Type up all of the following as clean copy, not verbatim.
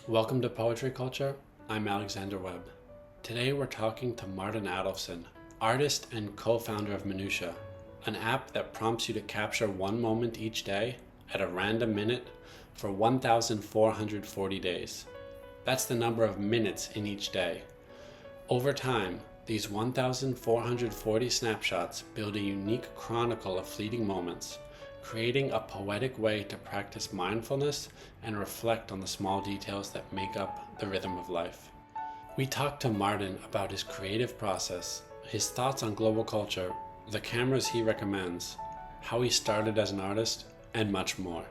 Welcome to Poetry Culture. I'm Alexander Webb. Today we're talking to Martin Adolfsson, artist and co-founder of Minutiae, an app that prompts you to capture one moment each day at a random minute for 1,440 days. That's the number of minutes in each day. Over time, these 1,440 snapshots build a unique chronicle of fleeting moments, creating a poetic way to practice mindfulness and reflect on the small details that make up the rhythm of life. We talked to Martin about his creative process, his thoughts on global culture, the cameras he recommends, how he started as an artist, and much more.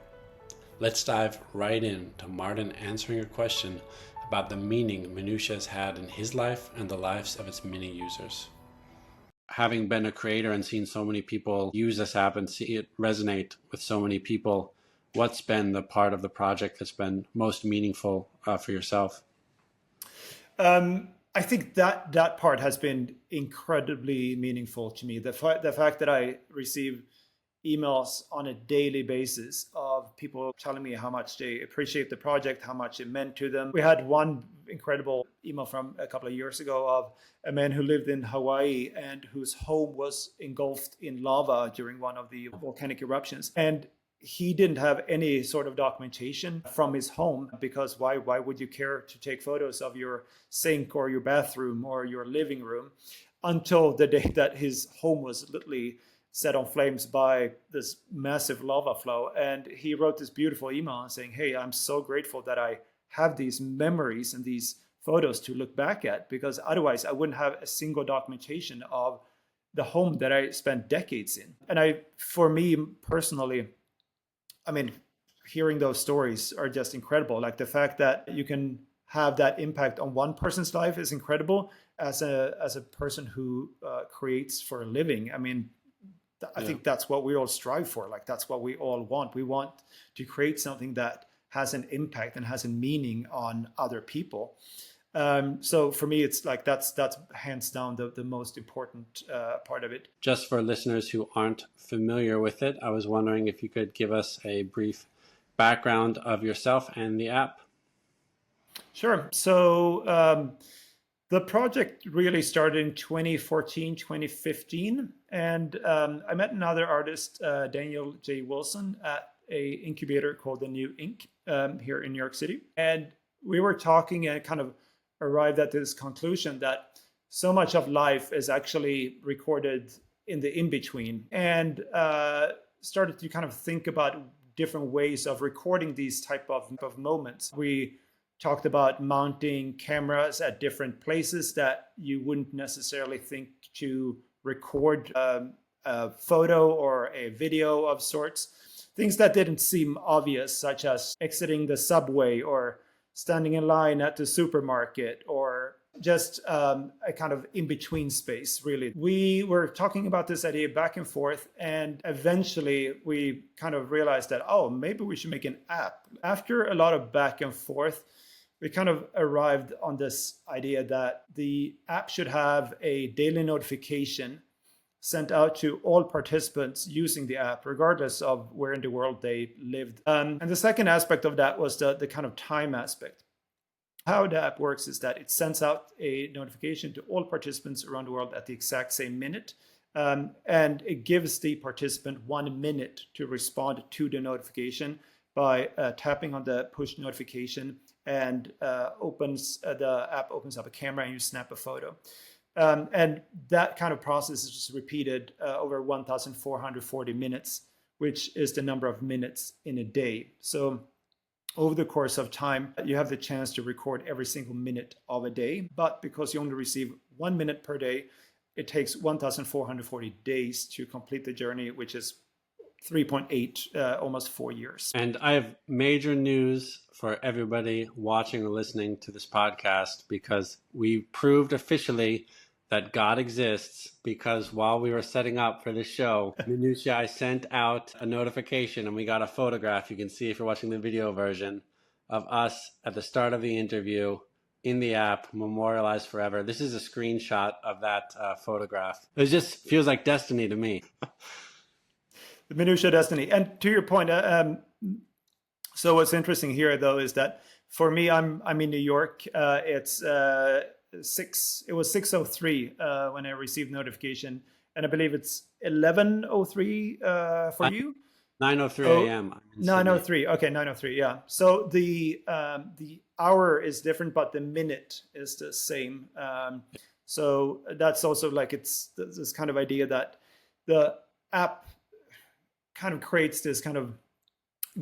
Let's dive right in to Martin answering a question about the meaning Minutiae has had in his life and the lives of its many users. Having been a creator and seen so many people use this app and see it resonate with so many people, what's been the part of the project that's been most meaningful for yourself? I think that part has been incredibly meaningful to me. The fact that I receive emails on a daily basis of people telling me how much they appreciate the project, how much it meant to them. We had one incredible email from a couple of years ago of a man who lived in Hawaii and whose home was engulfed in lava during one of the volcanic eruptions. And he didn't have any sort of documentation from his home, because why would you care to take photos of your sink or your bathroom or your living room until the day that his home was literally set on flames by this massive lava flow. And he wrote this beautiful email saying, hey, I'm so grateful that I have these memories and these photos to look back at, because otherwise I wouldn't have a single documentation of the home that I spent decades in. And for me personally, I mean, hearing those stories are just incredible. Like the fact that you can have that impact on one person's life is incredible. As a person who creates for a living, I mean, I think that's what we all strive for. Like that's what we all want. We want to create something that has an impact and has a meaning on other people. So for me, it's like that's hands down the most important part of it. Just for listeners who aren't familiar with it, I was wondering if you could give us a brief background of yourself and the app. Sure. So the project really started in 2014, 2015. And I met another artist, Daniel J. Wilson, at a incubator called the New Ink here in New York City. And we were talking and kind of arrived at this conclusion that so much of life is actually recorded in the in-between, and started to kind of think about different ways of recording these type of moments. We talked about mounting cameras at different places that you wouldn't necessarily think to record a photo or a video of sorts. Things that didn't seem obvious, such as exiting the subway or standing in line at the supermarket, or just a kind of in-between space, really. We were talking about this idea back and forth, and eventually we kind of realized that, oh, maybe we should make an app. After a lot of back and forth, we kind of arrived on this idea that the app should have a daily notification sent out to all participants using the app, regardless of where in the world they lived. And the second aspect of that was the kind of time aspect. How the app works is that it sends out a notification to all participants around the world at the exact same minute. And it gives the participant 1 minute to respond to the notification by tapping on the push notification, and the app opens up a camera and you snap a photo. And that kind of process is just repeated over 1,440 minutes, which is the number of minutes in a day. So over the course of time, you have the chance to record every single minute of a day. But because you only receive 1 minute per day, it takes 1,440 days to complete the journey, which is 3.8, almost 4 years. And I have major news for everybody watching or listening to this podcast, because we proved officially that God exists, because while we were setting up for this show, Minutiae sent out a notification and we got a photograph. You can see if you're watching the video version of us at the start of the interview in the app, memorialized forever. This is a screenshot of that photograph. It just feels like destiny to me. The Minutiae destiny. And to your point, so what's interesting here, though, is that For me, I'm in New York. It's six. It was 6:03 when I received notification, and I believe it's 11:03 for you. 9:03 So a.m. I'm in Sydney. 9:03. Okay, 9:03. Yeah. So the hour is different, but the minute is the same. So that's also like it's this kind of idea that the app kind of creates this kind of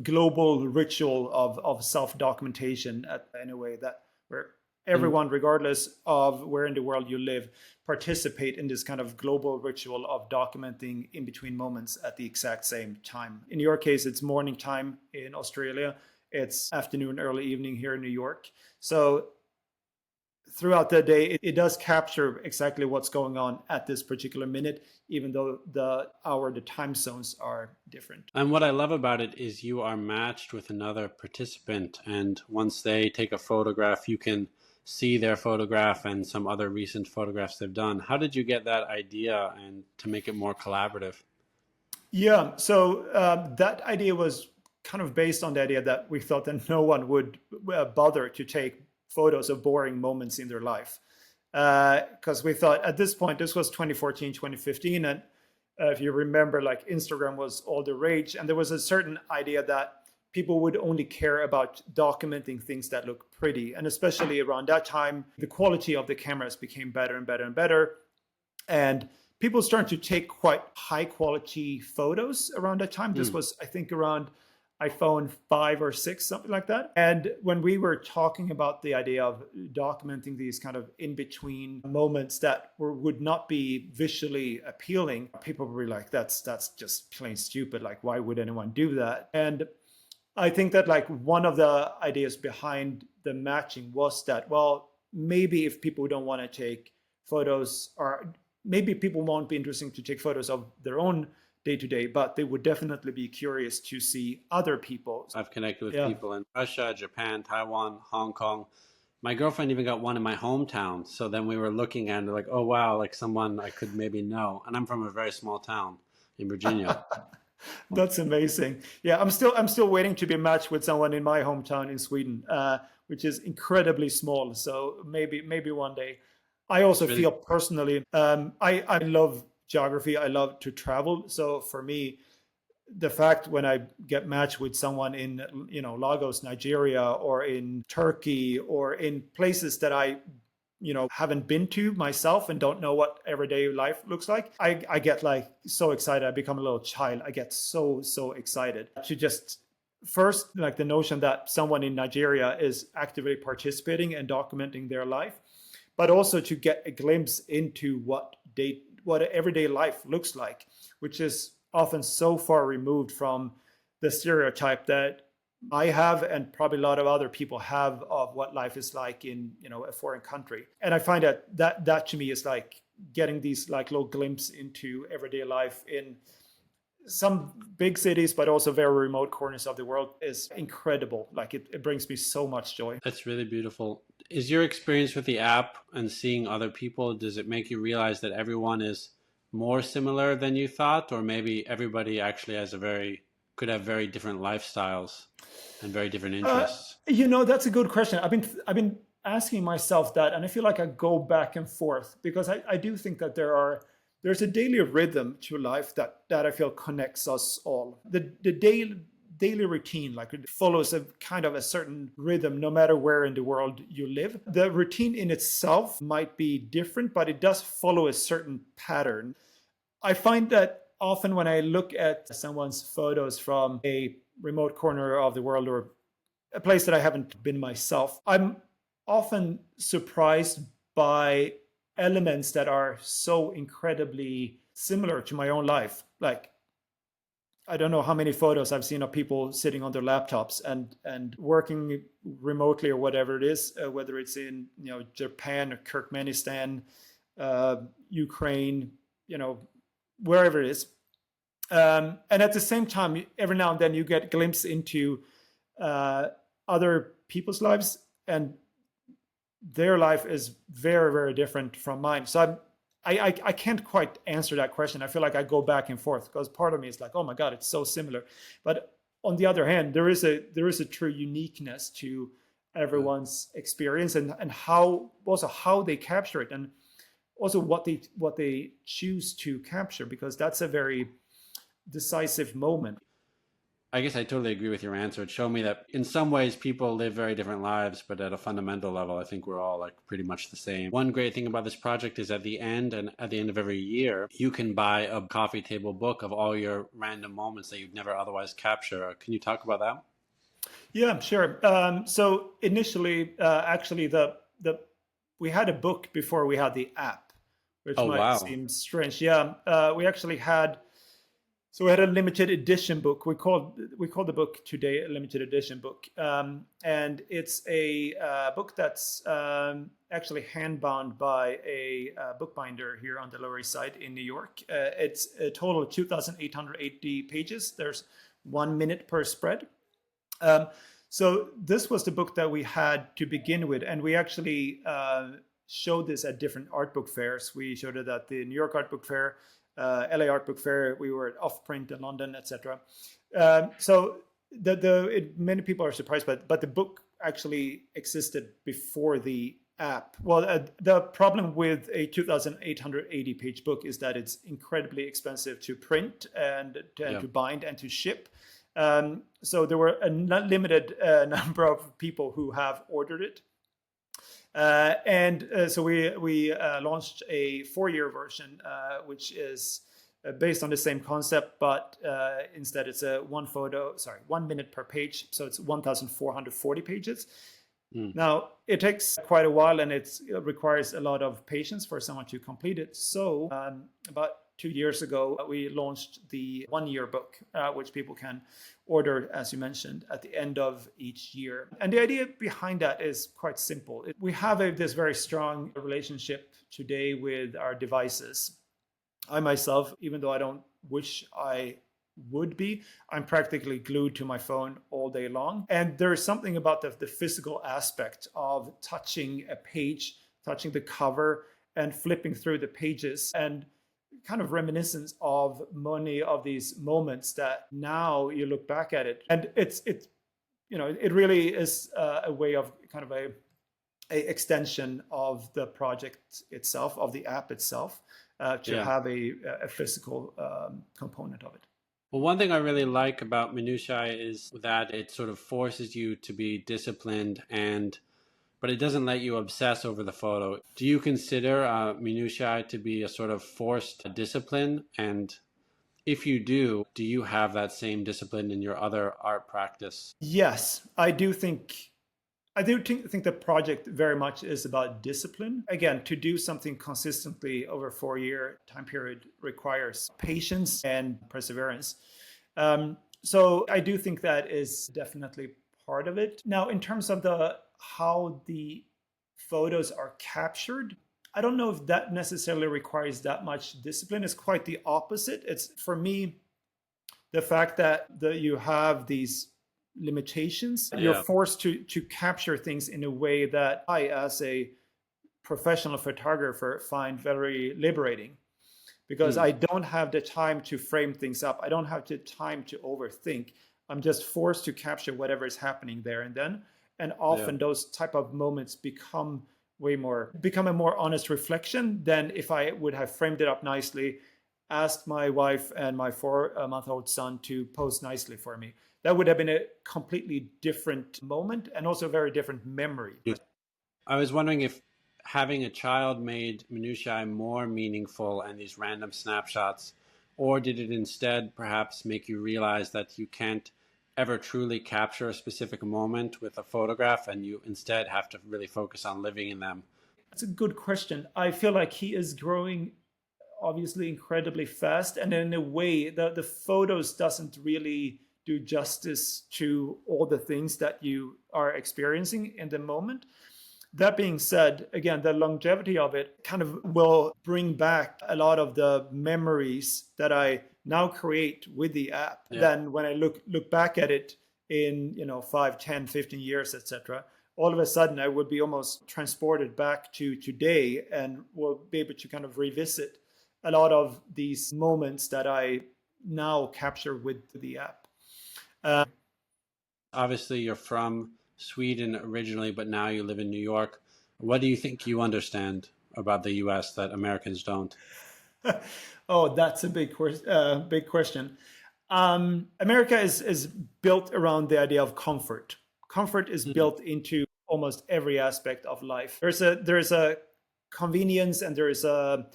global ritual of self-documentation in a way that where And everyone, regardless of where in the world you live, participate in this kind of global ritual of documenting in between moments at the exact same time. In your case, it's morning time in Australia. It's afternoon, early evening here in New York. So throughout the day, it does capture exactly what's going on at this particular minute, even though the time zones are different. and what I love about it is you are matched with another participant, and once they take a photograph, you can see their photograph and some other recent photographs they've done. How did you get that idea and to make it more collaborative? Yeah, so that idea was kind of based on the idea that we thought that no one would bother to take photos of boring moments in their life. Because we thought at this point, this was 2014, 2015, and if you remember, like Instagram was all the rage, and there was a certain idea that people would only care about documenting things that look pretty. And especially around that time, the quality of the cameras became better and better and better. And people started to take quite high quality photos around that time. This Mm. was, I think, around iPhone 5 or 6, something like that. And when we were talking about the idea of documenting these kind of in between moments that would not be visually appealing, people were like, that's just plain stupid. Like, why would anyone do that? And I think that like one of the ideas behind the matching was that, well, maybe if people don't want to take photos, or maybe people won't be interested to take photos of their own day to day, but they would definitely be curious to see other people. I've connected with Yeah. people in Russia, Japan, Taiwan, Hong Kong. My girlfriend even got one in my hometown. So then we were looking at it like, oh wow, like someone I could maybe know. And I'm from a very small town in Virginia. That's amazing. Yeah, I'm still waiting to be matched with someone in my hometown in Sweden, which is incredibly small. So maybe one day. I It's also really feel personally, I love geography. I love to travel. So for me, the fact when I get matched with someone in Lagos, Nigeria, or in Turkey, or in places that I haven't been to myself and don't know what everyday life looks like, I get like so excited. I become a little child. I get so excited to just first like the notion that someone in Nigeria is actively participating and documenting their life, but also to get a glimpse into what everyday life looks like, which is often so far removed from the stereotype that I have and probably a lot of other people have of what life is like in a foreign country. And I find that to me is like getting these like little glimpse into everyday life in some big cities, but also very remote corners of the world is incredible. Like it brings me so much joy. That's really beautiful. Is your experience with the app and seeing other people, does it make you realize that everyone is more similar than you thought, or maybe everybody actually could have very different lifestyles and very different interests? That's a good question. I've been asking myself that, and I feel like I go back and forth because I do think that there's a daily rhythm to life that I feel connects us all. The daily routine, like it follows a kind of a certain rhythm no matter where in the world you live. The routine in itself might be different, but it does follow a certain pattern. I find that often when I look at someone's photos from a remote corner of the world or a place that I haven't been myself, I'm often surprised by elements that are so incredibly similar to my own life. Like, I don't know how many photos I've seen of people sitting on their laptops and working remotely or whatever it is, whether it's in Japan or Turkmenistan, Ukraine, wherever it is. And at the same time, every now and then you get a glimpse into other people's lives, and their life is very, very different from mine. So I can't quite answer that question. I feel like I go back and forth because part of me is like, oh my God, it's so similar. But on the other hand, there is a true uniqueness to everyone's experience, and how they capture it, and also what they choose to capture, because that's a very decisive moment. I guess I totally agree with your answer. It showed me that in some ways people live very different lives, but at a fundamental level, I think we're all like pretty much the same. One great thing about this project is at the end of every year, you can buy a coffee table book of all your random moments that you'd never otherwise capture. Can you talk about that? Yeah, sure. So initially, actually, the we had a book before we had the app, which Oh, might wow. seem strange. Yeah, we actually had. So we had a limited edition book. We called the book today a limited edition book, and it's a book that's actually hand bound by a bookbinder here on the Lower East Side in New York. It's a total of 2,880 pages. There's 1 minute per spread. Um, so this was the book that we had to begin with, and we actually showed this at different art book fairs. We showed it at the New York Art Book Fair, LA Art Book Fair. We were at Offprint in London, etc. So many people are surprised, but the book actually existed before the app. Well, the problem with a 2,880 page book is that it's incredibly expensive to print and Yeah. to bind and to ship. So there were a limited number of people who have ordered it. So we launched a 4-year version, which is based on the same concept, but instead it's a 1 minute per page. So it's 1,440 pages. Now, it takes quite a while, and it requires a lot of patience for someone to complete it. So about 2 years ago, we launched the 1-year book, which people can order, as you mentioned, at the end of each year. And the idea behind that is quite simple. We have this very strong relationship today with our devices. I myself, even though I don't wish I would be, I'm practically glued to my phone all day long. And there's something about the physical aspect of touching a page, touching the cover, and flipping through the pages, and kind of reminiscence of many of these moments that now you look back at it, and it really is a way of kind of a extension of the project itself, of the app itself, to Yeah. have a physical component of it. Well, one thing I really like about Minutiae is that it sort of forces you to be disciplined, but it doesn't let you obsess over the photo. Do you consider Minutiae to be a sort of forced discipline? And if you do you have that same discipline in your other art practice? Yes, I do think the project very much is about discipline. Again, to do something consistently over a 4-year time period requires patience and perseverance. So I do think that is definitely part of it. Now, in terms of how the photos are captured, I don't know if that necessarily requires that much discipline. It's quite the opposite. It's, for me, the fact that you have these limitations. You're Yeah. forced to capture things in a way that I, as a professional photographer, find very liberating, because I don't have the time to frame things up. I don't have the time to overthink. I'm just forced to capture whatever is happening there and then. And often those type of moments become a more honest reflection than if I would have framed it up nicely, asked my wife and my 4-month-old son to pose nicely for me. That would have been a completely different moment, and also a very different memory. I was wondering if having a child made Minutiae more meaningful and these random snapshots, or did it instead perhaps make you realize that you can't ever truly capture a specific moment with a photograph, and you instead have to really focus on living in them? That's a good question. I feel like he is growing obviously incredibly fast, and in a way the photos doesn't really do justice to all the things that you are experiencing in the moment. That being said, again, the longevity of it kind of will bring back a lot of the memories that I now create with the app. Then when I look back at it in 5, 10, 15 years, etc., all of a sudden I would be almost transported back to today, and will be able to kind of revisit a lot of these moments that I now capture with the app. Obviously, you're from Sweden originally, but now you live in New York. What do you think you understand about the US that Americans don't? Oh, that's a big question. America is built around the idea of comfort. Comfort is Mm, built into almost every aspect of life. There's a convenience, and there's a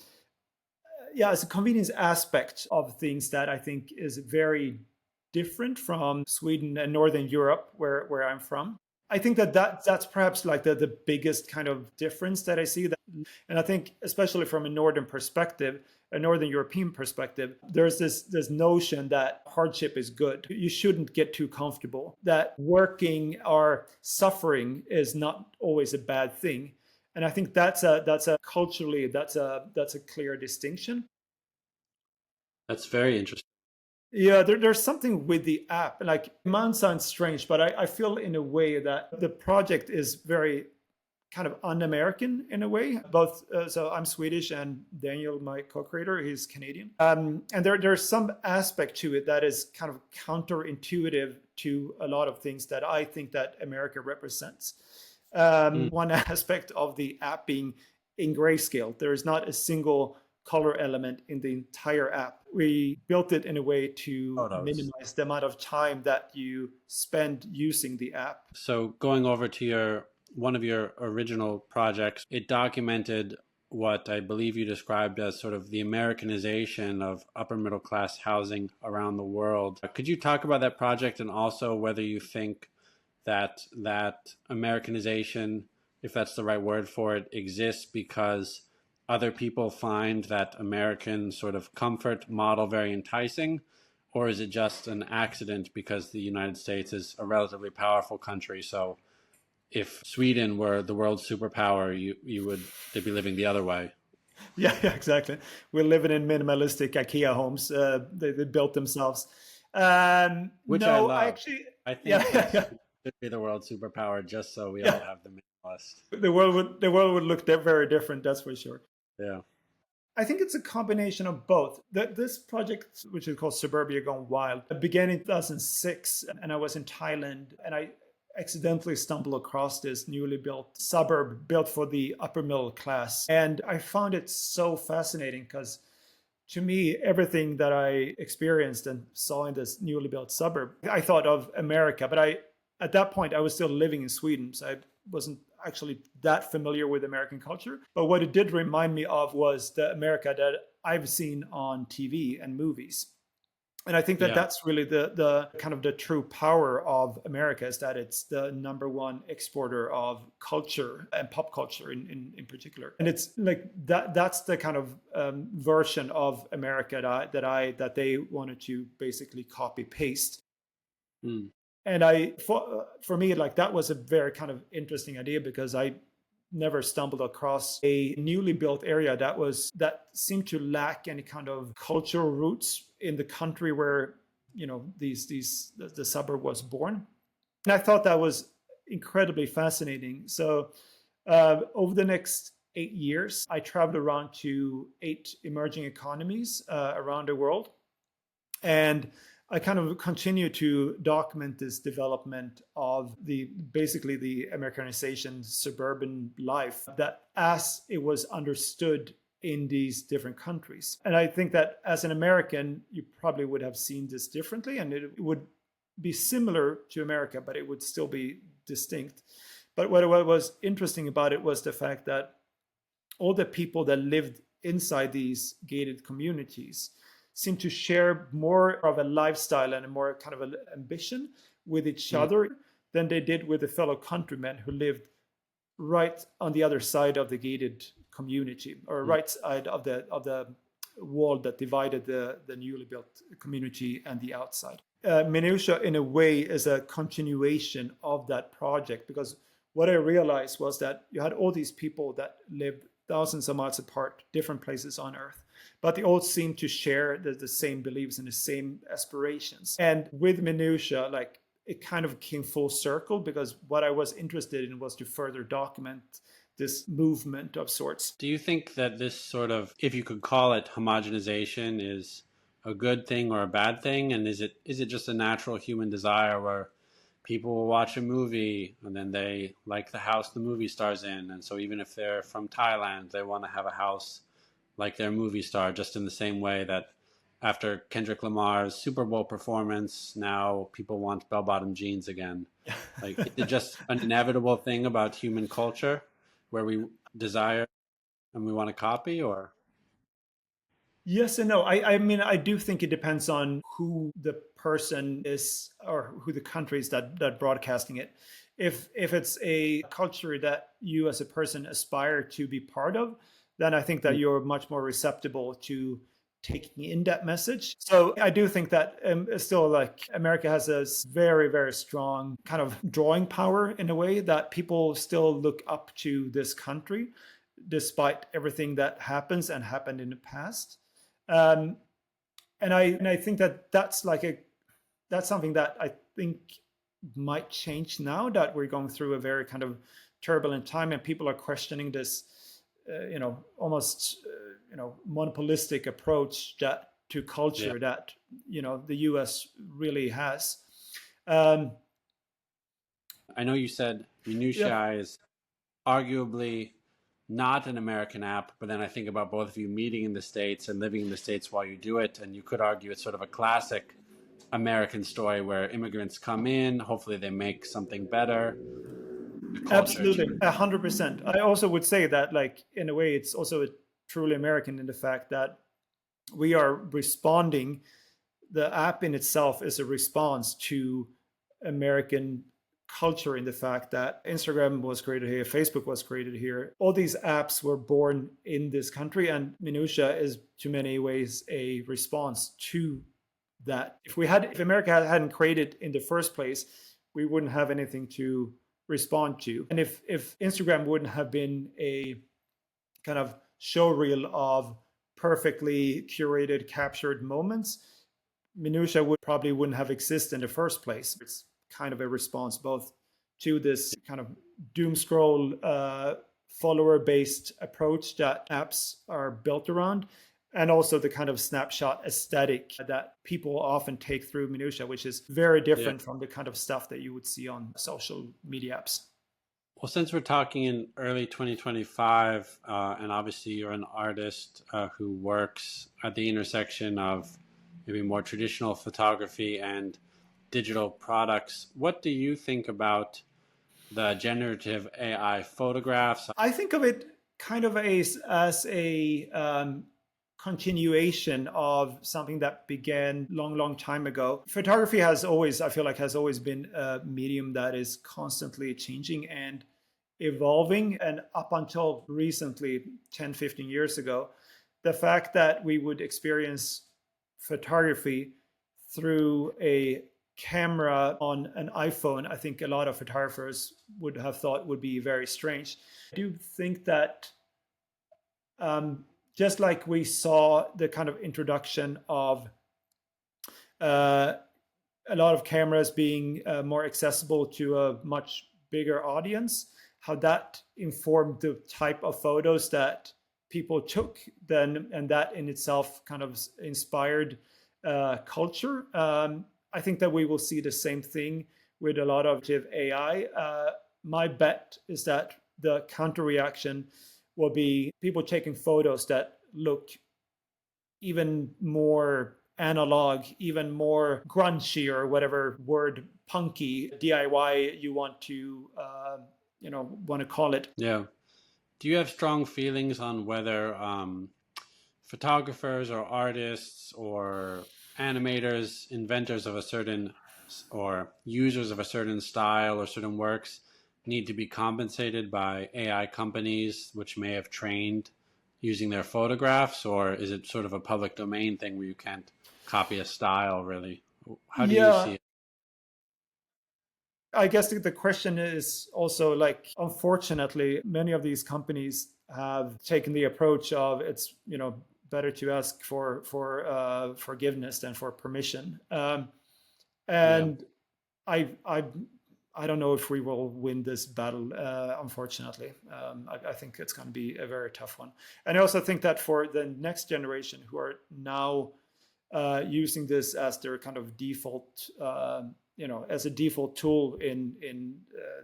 yeah, it's a convenience aspect of things that I think is very different from Sweden and Northern Europe, where I'm from. I think that's perhaps like the biggest kind of difference that I see. And I think especially from a northern perspective, a northern European perspective, there's this notion that hardship is good. You shouldn't get too comfortable. That working or suffering is not always a bad thing. And I think that's a culturally that's a clear distinction. that's very interesting. Yeah, there's something with the app. Like, it might sound strange, but I feel in a way that the project is very kind of un-American in a way. Both, so I'm Swedish, and Daniel, my co-creator, he's Canadian. And there's some aspect to it that is kind of counterintuitive to a lot of things that I think that America represents. Mm, One aspect of the app being in grayscale. There is not a single color element in the entire app. We built it in a way to photos. minimize the amount of time that you spend using the app. So going over to your one of your original projects, it documented what I believe you described as sort of the Americanization of upper middle class housing around the world. Could you talk about that project and also whether you think that Americanization, if that's the right word for it, exists because other people find that American sort of comfort model very enticing, or is it just an accident because the United States is a relatively powerful country? So if Sweden were the world's superpower, you would they'd be living the other way, Yeah, exactly. We're living in minimalistic IKEA homes. They built themselves. which I No, I love. actually, I yeah, think yeah, that yeah, Sweden should be the world's superpower just so we all yeah. have the minimalist. The world would look very different. That's for sure. Yeah. I think it's a combination of both. This project, which is called Suburbia Gone Wild, began in 2006, and I was in Thailand, and I accidentally stumbled across this newly built suburb built for the upper middle class. And I found it so fascinating because, to me, everything that I experienced and saw in this newly built suburb, I thought of America, but at that point, I was still living in Sweden, so I wasn't actually that familiar with American culture. But what it did remind me of was the America that I've seen on TV and movies. And I think that Yeah. that's really the kind of the true power of America, is that it's the number one exporter of culture and pop culture in particular. And it's like that's the kind of version of America that they wanted to basically copy paste. Mm. And for me, like, that was a very kind of interesting idea, because I never stumbled across a newly built area that seemed to lack any kind of cultural roots in the country where, the suburb was born. And I thought that was incredibly fascinating. So over the next 8 years, I traveled around to 8 emerging economies around the world, and I kind of continue to document this development of basically the Americanization suburban life, that as it was understood in these different countries. And I think that as an American, you probably would have seen this differently, and it would be similar to America, but it would still be distinct. But what was interesting about it was the fact that all the people that lived inside these gated communities seem to share more of a lifestyle and a more kind of an ambition with each Mm. other than they did with the fellow countrymen who lived right on the other side of the gated community, or Mm. right side of the wall that divided the newly built community and the outside. Minutia, in a way, is a continuation of that project, because what I realized was that you had all these people that lived thousands of miles apart, different places on Earth, but they all seem to share the same beliefs and the same aspirations. And with Minutia, like, it kind of came full circle, because what I was interested in was to further document this movement of sorts. Do you think that this sort of, if you could call it homogenization, is a good thing or a bad thing? And is it just a natural human desire where people will watch a movie and then they like the house the movie star's in. And so even if they're from Thailand, they want to have a house like their movie star, just in the same way that after Kendrick Lamar's Super Bowl performance, now people want bell bottom jeans again. Like, is it just an inevitable thing about human culture where we desire and we want to copy, or? Yes and no. I mean, I do think it depends on who the person is or who the country is that broadcasting it. If it's a culture that you as a person aspire to be part of, then I think that you're much more receptible to taking in that message. So I do think that still, like, America has a very, very strong kind of drawing power in a way that people still look up to this country despite everything that happens and happened in the past. Um, and I think that that's something that I think might change now that we're going through a very kind of turbulent time and people are questioning this, almost monopolistic approach that to Yeah. culture that the U.S. really has. Um, I know you said yeah, Minutiae is arguably not an American app, but then I think about both of you meeting in the States and living in the States while you do it, and you could argue it's sort of a classic American story where immigrants come in, hopefully they make something better. The culture absolutely, changes. 100%. I also would say that, like, in a way, it's also truly American in the fact that we are responding. The app in itself is a response to American culture in the fact that Instagram was created here, Facebook was created here. All these apps were born in this country, and Minutia is, to many ways, a response to that. If America hadn't created in the first place, we wouldn't have anything to respond to. And if Instagram wouldn't have been a kind of showreel of perfectly curated, captured moments, Minutia wouldn't have existed in the first place. It's kind of a response both to this kind of doom scroll follower based approach that apps are built around, and also the kind of snapshot aesthetic that people often take through Minutia, which is very Yeah. different from the kind of stuff that you would see on social media apps. Well, since we're talking in early 2025, and obviously you're an artist who works at the intersection of maybe more traditional photography and digital products, what do you think about the generative AI photographs? I think of it kind of as a continuation of something that began long time ago. Photography I feel like, has always been a medium that is constantly changing and evolving. And up until recently, 10, 15 years ago, the fact that we would experience photography through a camera on an iPhone, I think a lot of photographers would have thought would be very strange. I do think that just like we saw the kind of introduction of uh, a lot of cameras being more accessible to a much bigger audience, how that informed the type of photos that people took then, and that in itself kind of inspired culture. I think that we will see the same thing with a lot of AI. My bet is that the counter reaction will be people taking photos that look even more analog, even more grungy, or whatever word, punky, DIY you want to call it. Yeah. Do you have strong feelings on whether photographers or artists or animators, inventors of a certain or users of a certain style or certain works need to be compensated by AI companies which may have trained using their photographs, or is it sort of a public domain thing where you can't copy a style really? How do you Yeah, see it? I guess the question is also, like, unfortunately, many of these companies have taken the approach of it's better to ask for forgiveness than for permission. Yeah. And I I I don't know if we will win this battle. Unfortunately, I think it's going to be a very tough one. And I also think that for the next generation who are now using this as their kind of default as a default tool in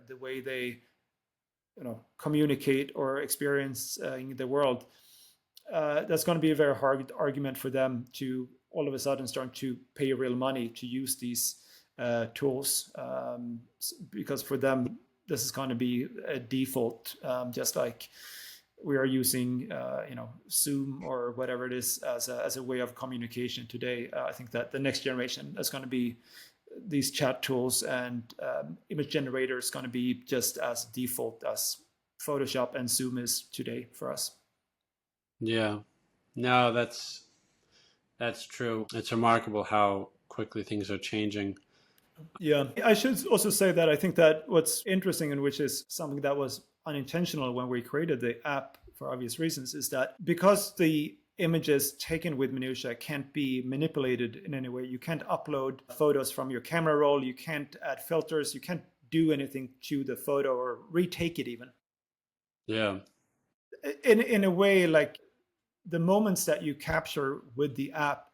the way they communicate or experience in the world, that's going to be a very hard argument for them to all of a sudden start to pay real money to use these tools, because for them this is going to be a default, just like we are using Zoom or whatever it is as a way of communication today. I think that the next generation is going to be these chat tools, and image generator is going to be just as default as Photoshop and Zoom is today for us. Yeah, no, that's true. It's remarkable how quickly things are changing. Yeah, I should also say that I think that what's interesting, and which is something that was unintentional when we created the app for obvious reasons, is that because the images taken with Minutiae can't be manipulated in any way, you can't upload photos from your camera roll, you can't add filters, you can't do anything to the photo or retake it even. Yeah. In a way, like the moments that you capture with the app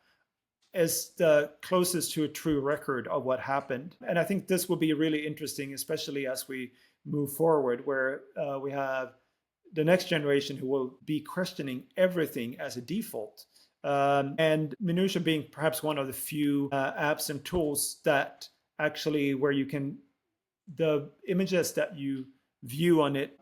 is the closest to a true record of what happened. And I think this will be really interesting, especially as we move forward, where we have the next generation who will be questioning everything as a default. And Minutiae being perhaps one of the few apps and tools that actually, where you can, the images that you view on it,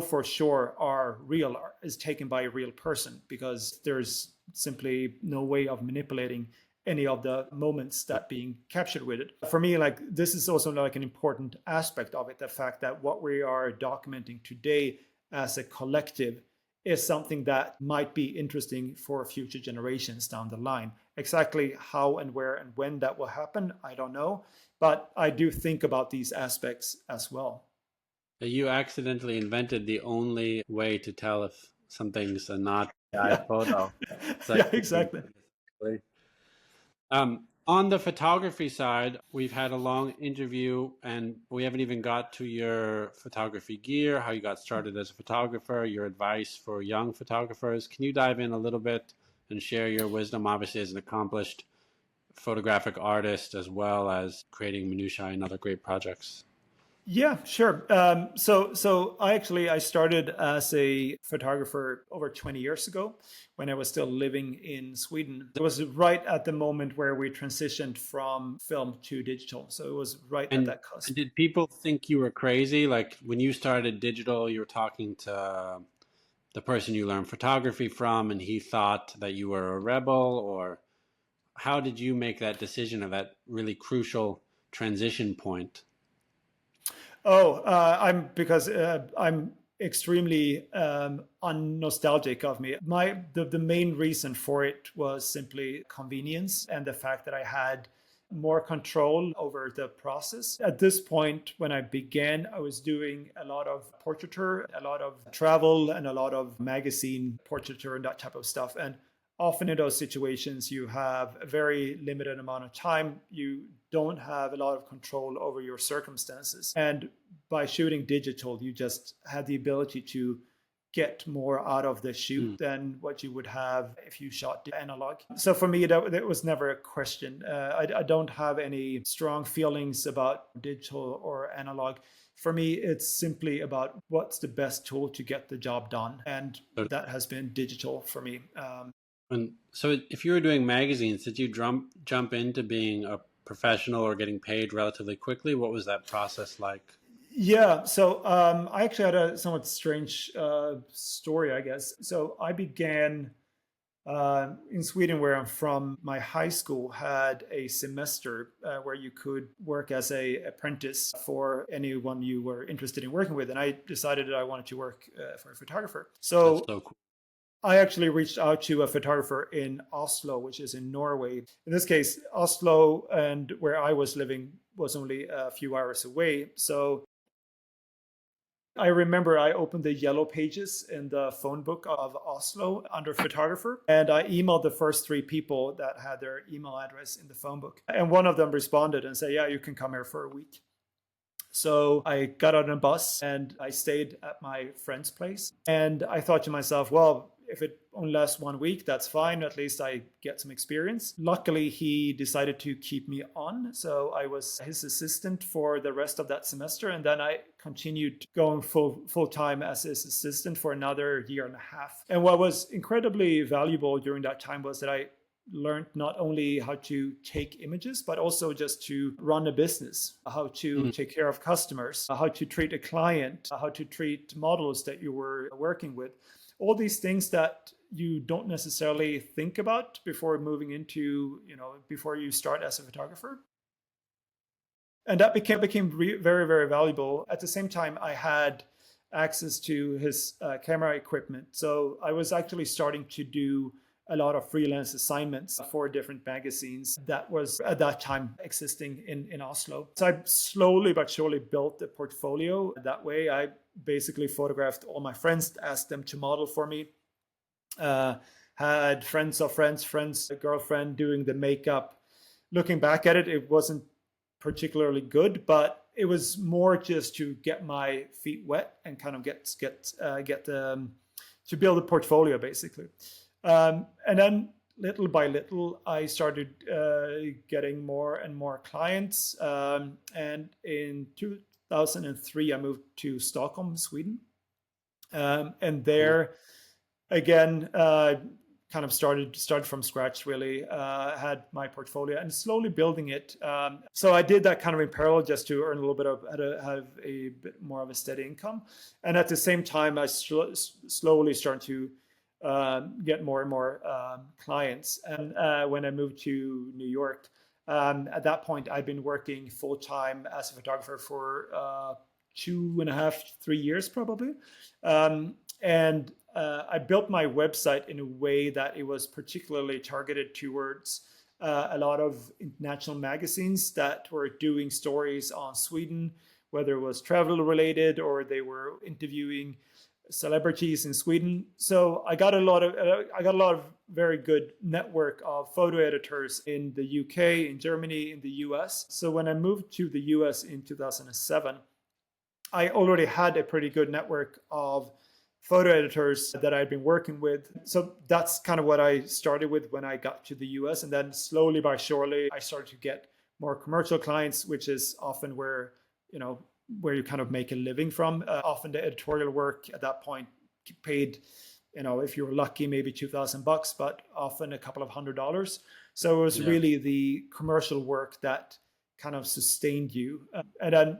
for sure are real, is taken by a real person, because there's simply no way of manipulating any of the moments that being captured with it. For me, like, this is also like an important aspect of it, the fact that what we are documenting today as a collective is something that might be interesting for future generations down the line. Exactly how and where and when that will happen, I don't know, but I do think about these aspects as well. You accidentally invented the only way to tell if something's a not AI photo. It's like, yeah, exactly. On the photography side, we've had a long interview and we haven't even got to your photography gear, how you got started as a photographer, your advice for young photographers. Can you dive in a little bit and share your wisdom, obviously as an accomplished photographic artist, as well as creating Minutiae and other great projects? Yeah, sure. So I started as a photographer over 20 years ago when I was still living in Sweden. It was right at the moment where we transitioned from film to digital. So it was right at that cusp. And did people think you were crazy? Like when you started digital, you were talking to the person you learned photography from, and he thought that you were a rebel? Or how did you make that decision of that really crucial transition point? Oh, I'm extremely unnostalgic of me. The main reason for it was simply convenience and the fact that I had more control over the process. At this point, when I began, I was doing a lot of portraiture, a lot of travel, and a lot of magazine portraiture and that type of stuff. And often in those situations, you have a very limited amount of time. You don't have a lot of control over your circumstances. And by shooting digital, you just had the ability to get more out of the shoot than what you would have if you shot analog. So for me, that was never a question. I don't have any strong feelings about digital or analog. For me, it's simply about what's the best tool to get the job done. And that has been digital for me. And so if you were doing magazines, did you jump into being a professional or getting paid relatively quickly? What was that process like? Yeah, so I actually had a somewhat strange story, I guess. So I began in Sweden, where I'm from. My high school had a semester where you could work as an apprentice for anyone you were interested in working with. And I decided that I wanted to work for a photographer. That's so cool. I actually reached out to a photographer in Oslo, which is in Norway. In this case, Oslo and where I was living was only a few hours away. So I remember I opened the yellow pages in the phone book of Oslo under photographer, and I emailed the first 3 people that had their email address in the phone book. And one of them responded and said, yeah, you can come here for a week. So I got on a bus and I stayed at my friend's place. And I thought to myself, well, if it only lasts 1 week, that's fine. At least I get some experience. Luckily, he decided to keep me on. So I was his assistant for the rest of that semester. And then I continued going full time as his assistant for another year and a half. And what was incredibly valuable during that time was that I learned not only how to take images, but also just to run a business, how to take care of customers, how to treat a client, how to treat models that you were working with. All these things that you don't necessarily think about before moving into, before you start as a photographer. And that became very, very valuable. At the same time, I had access to his camera equipment. So I was actually starting to do a lot of freelance assignments for different magazines that was at that time existing in Oslo. So I slowly but surely built a portfolio that way. I basically photographed all my friends, asked them to model for me, had friends of friends, a girlfriend doing the makeup. Looking back at it, it wasn't particularly good, but it was more just to get my feet wet and kind of get to build a portfolio basically. And then little by little, I started getting more and more clients. And in 2003, I moved to Stockholm, Sweden. And there, again, kind of started from scratch, really. Had my portfolio and slowly building it. So I did that kind of in parallel just to earn a little bit of, have a bit more of a steady income. And at the same time, I slowly started to get more and more clients. And when I moved to New York, at that point, I'd been working full time as a photographer for 2.5, 3 years probably. And I built my website in a way that it was particularly targeted towards a lot of international magazines that were doing stories on Sweden, whether it was travel related or they were interviewing celebrities in Sweden. So I got a lot of very good network of photo editors in the UK, in Germany, in the US. So when I moved to the US in 2007, I already had a pretty good network of photo editors that I'd been working with. So that's kind of what I started with when I got to the US. And then slowly by surely, I started to get more commercial clients, which is often where you kind of make a living from. Often the editorial work at that point paid, if you were lucky, maybe $2,000, but often a couple of $100. So it was really the commercial work that kind of sustained you. And then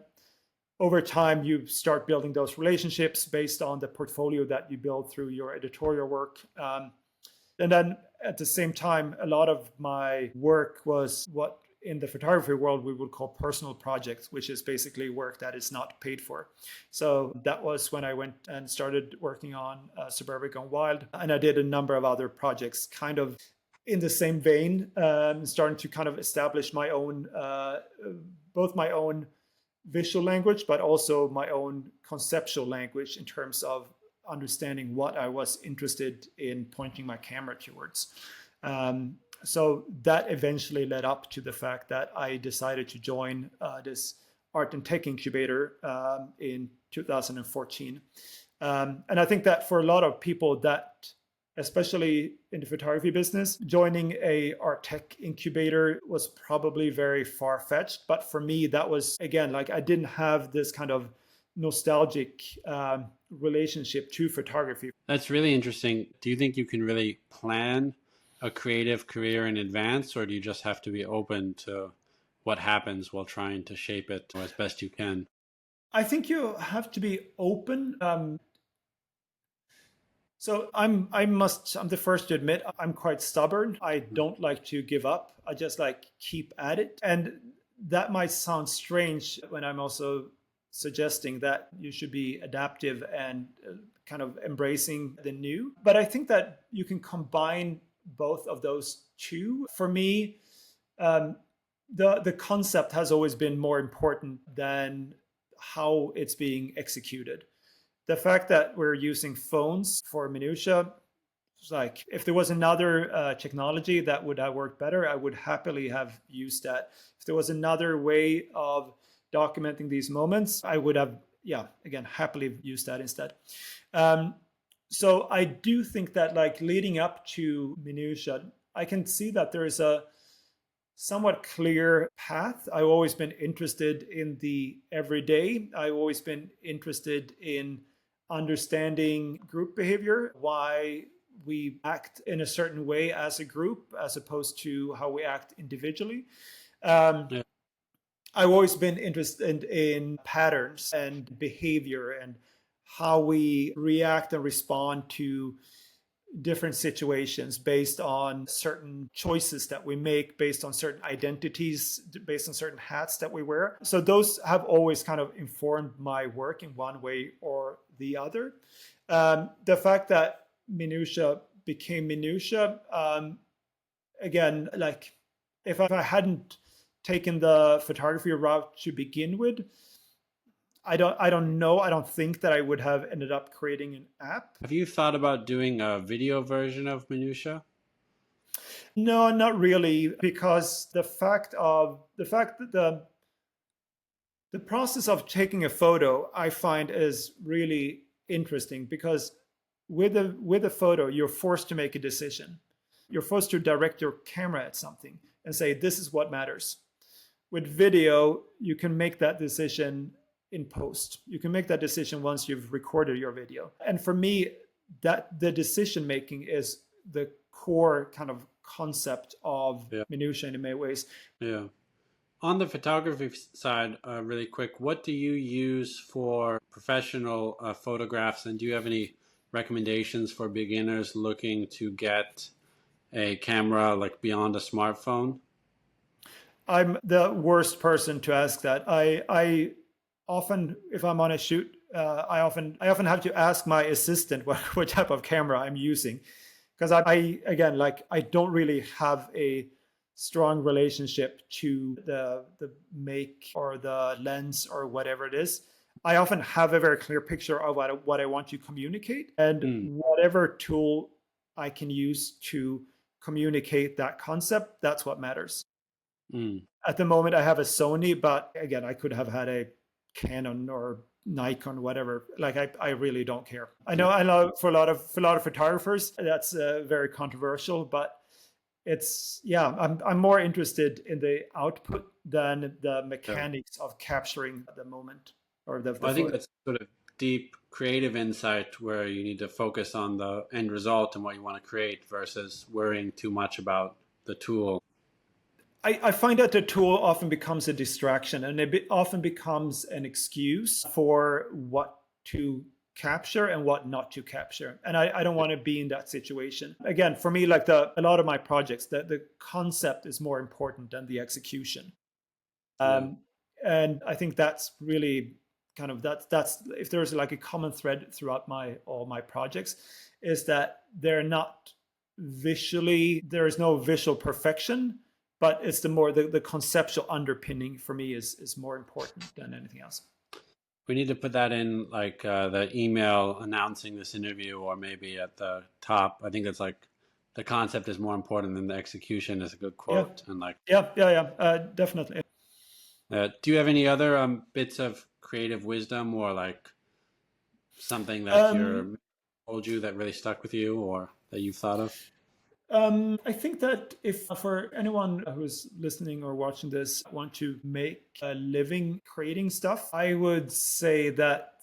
over time, you start building those relationships based on the portfolio that you build through your editorial work. And then at the same time, a lot of my work was what in the photography world we would call personal projects, which is basically work that is not paid for. So that was when I went and started working on Suburbia Gone Wild. And I did a number of other projects kind of in the same vein, starting to kind of establish my own, both my own visual language, but also my own conceptual language in terms of understanding what I was interested in pointing my camera towards. So that eventually led up to the fact that I decided to join this art and tech incubator in 2014. And I think that for a lot of people that, especially in the photography business, joining a art tech incubator was probably very far-fetched. But for me, that was, again, like I didn't have this kind of nostalgic relationship to photography. That's really interesting. Do you think you can really plan a creative career in advance, or do you just have to be open to what happens while trying to shape it as best you can? I think you have to be open. So I'm the first to admit I'm quite stubborn. I don't like to give up. I just like keep at it. And that might sound strange when I'm also suggesting that you should be adaptive and kind of embracing the new. But I think that you can combine both of those two. For me, the concept has always been more important than how it's being executed. The fact that we're using phones for Minutiae, it's like if there was another technology that would have worked better, I would happily have used that. If there was another way of documenting these moments, I would have, again, happily used that instead. So I do think that like leading up to Minutia, I can see that there is a somewhat clear path. I've always been interested in the everyday. I've always been interested in understanding group behavior, why we act in a certain way as a group as opposed to how we act individually. Um, Yeah. I've always been interested in patterns and behavior and how we react and respond to different situations based on certain choices that we make, based on certain identities, based on certain hats that we wear. So those have always kind of informed my work in one way or the other. The fact that Minutia became Minutia, again, like if I hadn't taken the photography route to begin with, I don't know. I don't think that I would have ended up creating an app. Have you thought about doing a video version of Minutia? No, not really, because the fact that the process of taking a photo I find is really interesting because with a photo you're forced to make a decision. You're forced to direct your camera at something and say this is what matters. With video, you can make that decision in post. You can make that decision once you've recorded your video. And for me, that the decision making is the core kind of concept of Yeah. Minutia in many ways. Yeah. On the photography side, really quick, what do you use for professional photographs, and do you have any recommendations for beginners looking to get a camera like beyond a smartphone? I'm the worst person to ask that. I often, if I'm on a shoot, I often have to ask my assistant what type of camera I'm using, because I again like I don't really have a strong relationship to the make or the lens or whatever it is. I often have a very clear picture of what I want to communicate, and Mm, whatever tool I can use to communicate that concept, that's what matters. mm, At the moment, I have a Sony, but again, I could have had a Canon or Nikon, whatever. Like I really don't care. yeah, I know for a lot of photographers, that's very controversial, but it's yeah. I'm more interested in the output than the yeah. mechanics of capturing the moment or the Well, I think photo. that's sort of deep creative insight where you need to focus on the end result and what you want to create versus worrying too much about the tool. I find that the tool often becomes a distraction and often becomes an excuse for what to capture and what not to capture. And I don't want to be in that situation. Again, for me, like a lot of my projects, the concept is more important than the execution. Yeah. Um, and I think that's really kind of that's if there's like a common thread throughout my all my projects, is that they're not visually, there is no visual perfection, but it's the conceptual underpinning for me is more important than anything else. We need to put that in like the email announcing this interview, or maybe at the top. I think it's like the concept is more important than the execution is a good Yeah, quote. And like, yeah, definitely. do you have any other bits of creative wisdom or like something that Um, your told you that really stuck with you or that you've thought of? I think that if for anyone who's listening or watching this want to make a living creating stuff, I would say that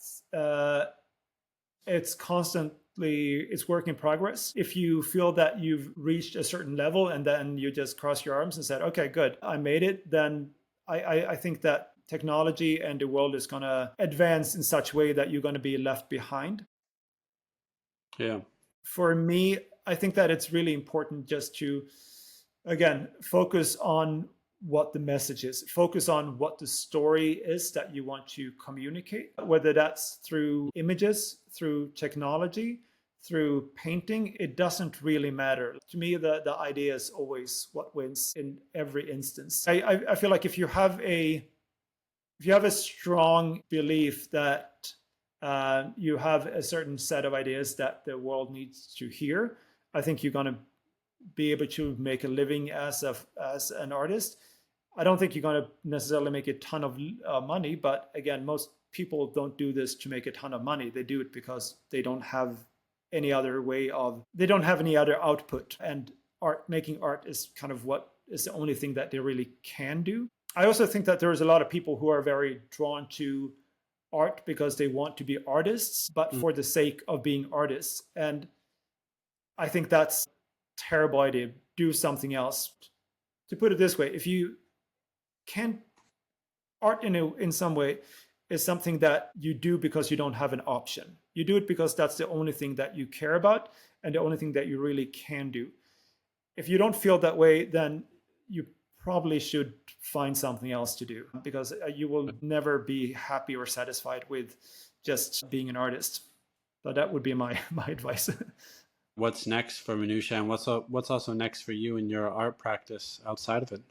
it's constantly it's work in progress. If you feel that you've reached a certain level and then you just cross your arms and said, okay, good, I made it, then I think that technology and the world is going to advance in such a way that you're going to be left behind. Yeah. For me, I think that it's really important just to, again, focus on what the message is, focus on what the story is that you want to communicate, whether that's through images, through technology, through painting, it doesn't really matter. To me, the idea is always what wins in every instance. I feel like if you have a strong belief that you have a certain set of ideas that the world needs to hear, I think you're going to be able to make a living as an artist. I don't think you're going to necessarily make a ton of money, but again, most people don't do this to make a ton of money. They do it because they don't have any other way of, they don't have any other output. And making art is kind of what is the only thing that they really can do. I also think that there's a lot of people who are very drawn to art because they want to be artists, but for the sake of being artists. And I think that's a terrible idea. Do something else. To put it this way, if you can, art in some way is something that you do because you don't have an option. You do it because that's the only thing that you care about and the only thing that you really can do. If you don't feel that way, then you probably should find something else to do, because you will never be happy or satisfied with just being an artist. So that would be my advice. What's next for Minutiae, and what's also next for you in your art practice outside of it?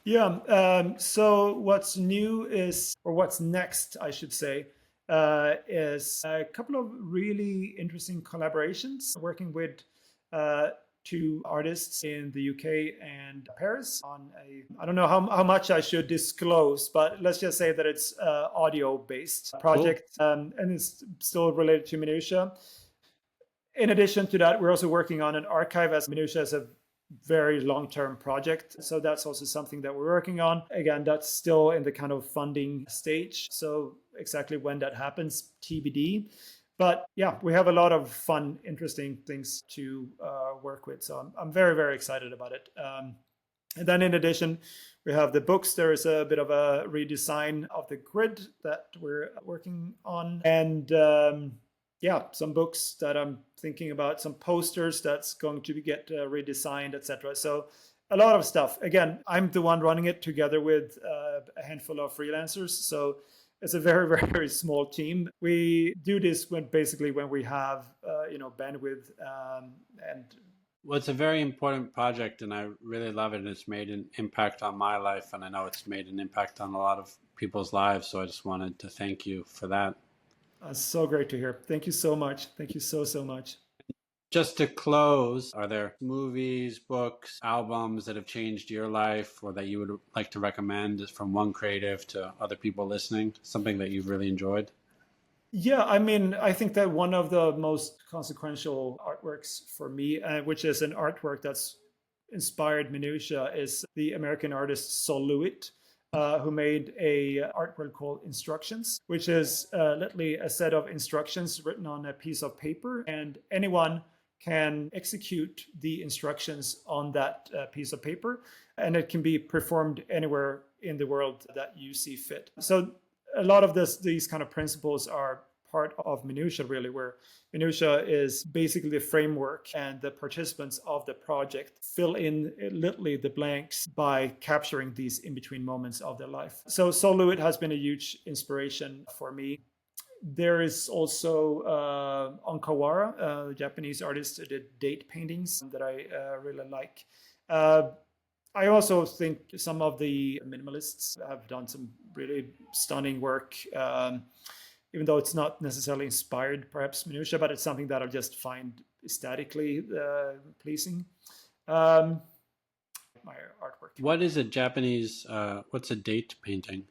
Yeah. So what's new is, or what's next, I should say, is a couple of really interesting collaborations working with two artists in the UK and Paris on I don't know how much I should disclose, but let's just say that it's audio based project. Cool. And it's still related to Minutiae. In addition to that, we're also working on an archive, as Minutiae is a very long-term project. So that's also something that we're working on. Again, that's still in the kind of funding stage. So exactly when that happens, TBD. But yeah, we have a lot of fun, interesting things to work with. So I'm very, very excited about it. And then in addition, we have the books. There is a bit of a redesign of the grid that we're working on. And yeah, some books that I'm thinking about, some posters that's going to get redesigned, etc. So a lot of stuff. Again, I'm the one running it together with a handful of freelancers. So it's a very, very, very small team. We do this when we have bandwidth and. Well, it's a very important project, and I really love it. And it's made an impact on my life, and I know it's made an impact on a lot of people's lives. So I just wanted to thank you for that. So great to hear. Thank you so much. Thank you so much. Just to close, are there movies, books, albums that have changed your life or that you would like to recommend from one creative to other people listening? Something that you've really enjoyed? Yeah, I mean, I think that one of the most consequential artworks for me, which is an artwork that's inspired Minutiae, is the American artist Sol LeWitt, who made a artwork called Instructions, which is literally a set of instructions written on a piece of paper, and anyone can execute the instructions on that piece of paper, and it can be performed anywhere in the world that you see fit. So a lot of these kind of principles are part of Minutiae, really, where Minutiae is basically the framework, and the participants of the project fill in literally the blanks by capturing these in-between moments of their life. So Sol LeWitt has been a huge inspiration for me. There is also Onkawara, a Japanese artist who did date paintings that I really like. I also think some of the minimalists have done some really stunning work, even though it's not necessarily inspired, perhaps, Minutiae, but it's something that I just find aesthetically pleasing. My artwork. What is a Japanese, what's a date painting?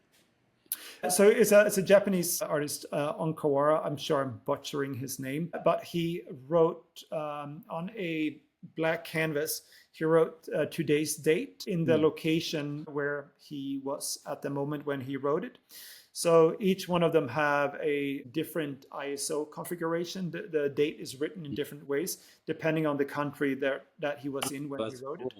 So it's a Japanese artist, Onkawara. I'm sure I'm butchering his name, but he wrote on a black canvas, he wrote today's date in the location where he was at the moment when he wrote it. So each one of them have a different ISO configuration. The date is written in different ways, depending on the country that he was in when he wrote it.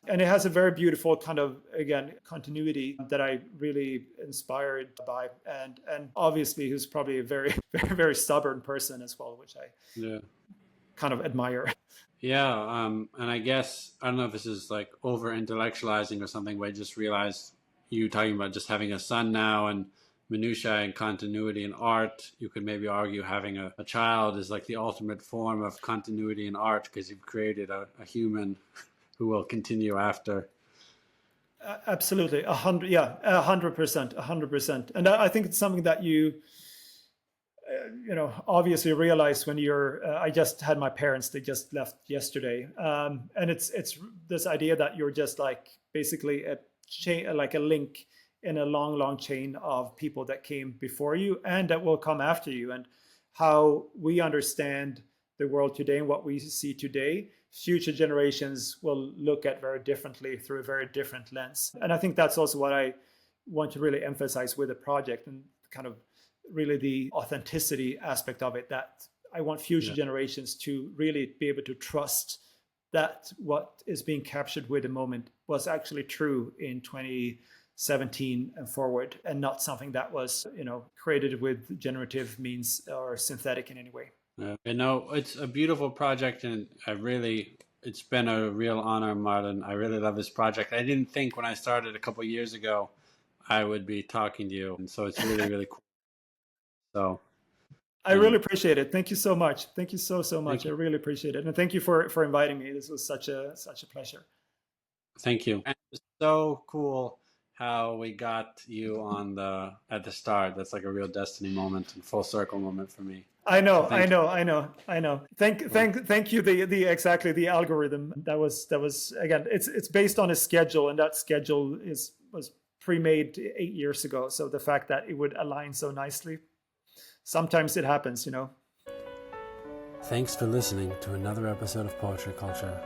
And it has a very beautiful kind of, again, continuity that I really inspired by. And obviously, who's probably a very, very, very stubborn person as well, which I kind of admire. Yeah. And I guess, I don't know if this is like over intellectualizing or something, but I just realized you talking about just having a son now and minutiae and continuity in art. You could maybe argue having a child is like the ultimate form of continuity in art, because you've created a human who will continue after. Absolutely, 100%, 100%. And I think it's something that you obviously realize when you're. I just had my parents; they just left yesterday, and it's this idea that you're just like basically a chain, like a link in a long chain of people that came before you and that will come after you, and how we understand the world today and what we see today, future generations will look at very differently through a very different lens. And I think that's also what I want to really emphasize with the project, and kind of really the authenticity aspect of it, that I want future generations to really be able to trust that what is being captured with the moment was actually true in 2017 and forward, and not something that was, created with generative means or synthetic in any way. It's a beautiful project, and it's been a real honor, Martin. I really love this project. I didn't think when I started a couple of years ago I would be talking to you, and so it's really, really cool. So I really appreciate it. Thank you so much. Thank you so much. you. I really appreciate it, and thank you for inviting me. This was such a pleasure. Thank you. And it's so cool how we got you at the start. That's like a real destiny moment and full circle moment for me. I know. Thank you. Exactly the algorithm that was again. It's based on a schedule, and that schedule was pre-made 8 years ago. So the fact that it would align so nicely, sometimes it happens, Thanks for listening to another episode of Poetry Culture.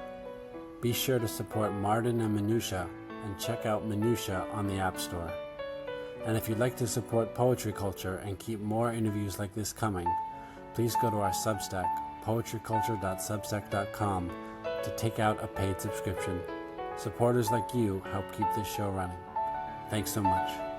Be sure to support Martin and Minutiae and check out Minutiae on the App Store. And if you'd like to support Poetry Culture and keep more interviews like this coming, please go to our Substack, poetryculture.substack.com, to take out a paid subscription. Supporters like you help keep this show running. Thanks so much.